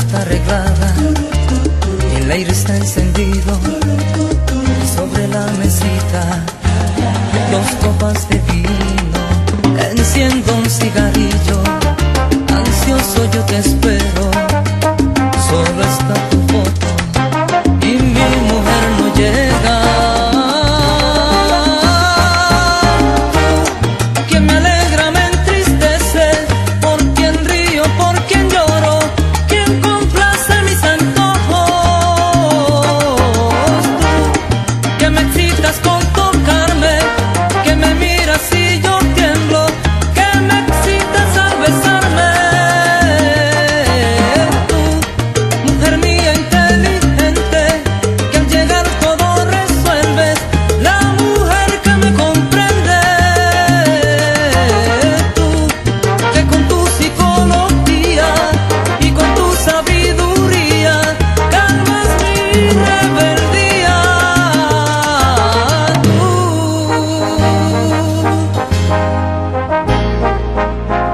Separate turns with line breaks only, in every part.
está arreglada y el aire está encendido. Y sobre la mesita, dos copas de vino. Enciendo un cigarrillo, ansioso yo te espero. Solo está tu foto y mi mujer no llega. Quien me alegra me entristece, por quien río, por quien lloro, quien complace mis antojos. Tú, que me excitas con tocarme, que me miras y yo tiemblo, que me excitas al besarme. Tú, mujer mía inteligente, que al llegar todo resuelves, la mujer que me comprende. Tú, que con tu psicología y con tu sabiduría calmas mi rebeldía.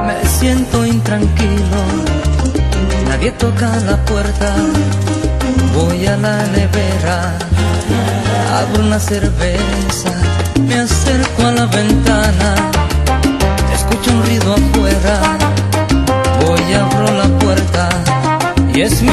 Me siento intranquilo, nadie toca la puerta. Voy a la nevera, abro una cerveza, me acerco a la ventana, escucho un ruido afuera. Voy, abro la puerta y es mi